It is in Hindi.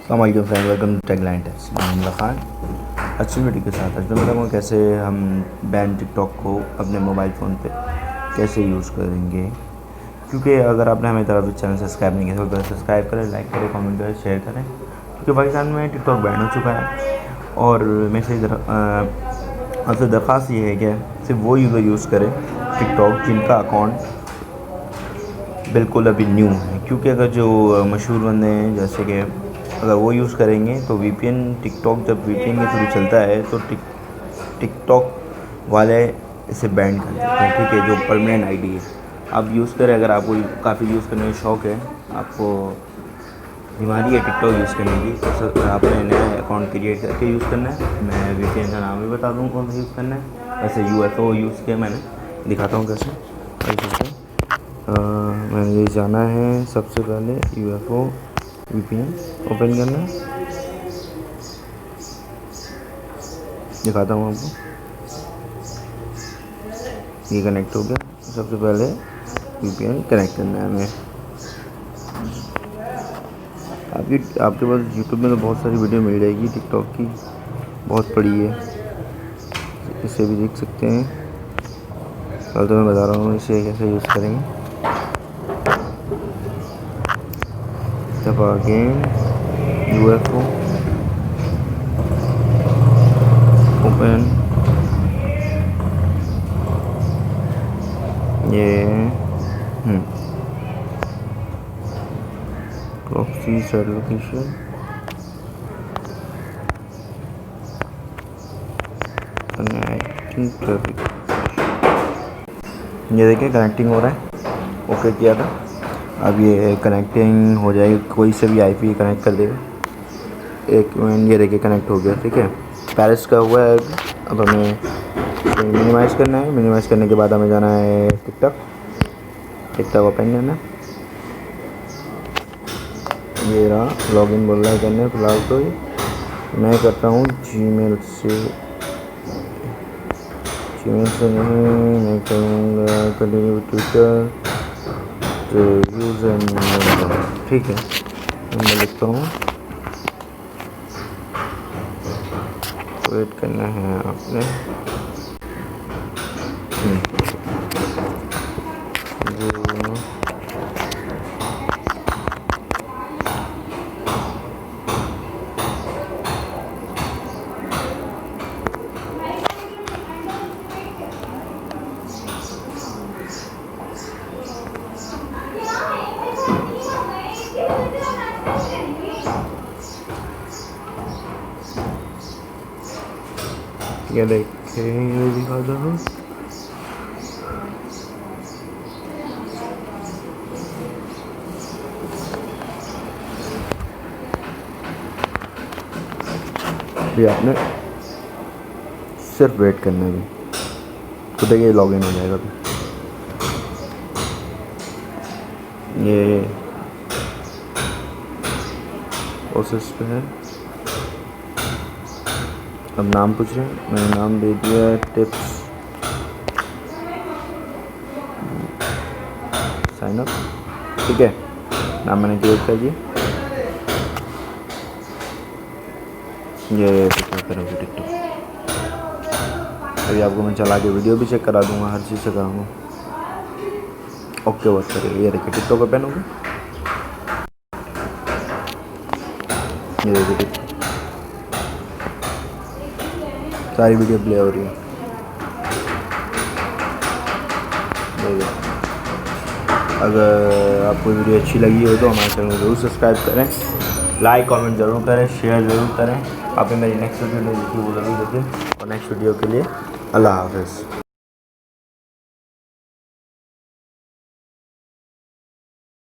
अस्सलामुअलैकुम friend, welcome to tech Linex. मैं हमजा खान। अच्छी वीडियो के साथ आज मैं बताऊँगा कैसे हम बैन टिकटॉक को अपने मोबाइल फ़ोन पे कैसे यूज़ करेंगे। क्योंकि अगर आपने हमें तरफ चैनल सब्सक्राइब नहीं किया तो सब्सक्राइब करें, लाइक करें, कमेंट करें, शेयर करें। क्योंकि पाकिस्तान में टिकटॉक बैन हो चुका है और मेरी आपसे दरख्वास्त ये है कि सिर्फ वो यूज़र यूज़ करें टिकटॉक जिनका अकाउंट बिल्कुल अभी न्यू है। क्योंकि अगर जो मशहूर बंदे हैं जैसे कि अगर वो यूज़ करेंगे तो वीपीएन टिकटॉक जब वीपीएन के थ्रू चलता है तो टिकटॉक वाले इसे बैन कर देते हैं। ठीक है, जो परमानेंट आईडी है आप यूज़ करें। अगर आपको काफ़ी यूज़ करने का शौक़ है, आपको बीमारी है टिकटॉक यूज़ करने की, तो आपने नया अकाउंट क्रिएट करके यूज़ करना है। मैं वीपीएन का नाम भी बता दूँ कौन सा यूज़ करना है। वैसे यूएफओ यूज़ किया मैंने, दिखाता हूँ कैसे। मैंने ये जाना है, सबसे पहले यूएफओ वीपीएन ओपन करना है, दिखाता हूँ आपको। ये कनेक्ट हो गया। सबसे पहले वीपीएन कनेक्ट करना है हमें। आपके पास यूट्यूब में तो बहुत सारी वीडियो मिल जाएगी टिकटॉक की, बहुत पड़ी है, इसे भी देख सकते हैं। कल तो मैं बता रहा हूँ इसे कैसे यूज़ करेंगे। तब अगेन यूएफओ ओपन, ये proxy side location, connecting traffic. ये देखिए कनेक्टिंग हो रहा है, ओके किया था। अब ये कनेक्टिंग हो जाएगी, कोई से भी आईपी कनेक्ट कर देगा। एक मिनट, ये देखिए कनेक्ट हो गया। ठीक है, पैरिस का हुआ है। अब हमें मिनिमाइज़ करना है। मिनिमाइज़ करने के बाद हमें जाना है टिकटॉक ओपन करना है। ये रहा, लॉगिन बोल रहा है करने। फिलहाल तो मैं करता हूँ जीमेल से नहीं, मैं करूँगा ट्विटर तो यूज़र नंबर। ठीक है, मैं लिखता हूँ, वेट करना है आपने। ये देखिए, ये दिखाता हूँ। ये आपने सिर्फ वेट करना है, तो देखिए लॉगिन हो जाएगा। अभी ये प्रोसेस पे है। अब नाम पूछ रहे हैं, मैंने नाम दे दिया टिप्स साइन अप। ठीक है, नाम मैंने क्रिएट कर दिया। ये करोगे टिकटॉक। अभी आपको मैं चला के वीडियो भी चेक करा दूंगा, हर चीज़ से कराऊंगा। ओके, बात करिए। ये देखिए टिकटॉक ओपन हो गया। ये देखिए टिकटॉक, सारी वीडियो प्ले हो रही है। अगर आपको वीडियो अच्छी लगी हो तो हमारे चैनल को ज़रूर सब्सक्राइब करें, लाइक कमेंट ज़रूर करें, शेयर ज़रूर करें। आप मेरी नेक्स्ट वीडियो देखिए, वो ज़रूर देखें। और नेक्स्ट वीडियो के लिए अल्लाह हाफ़िज़।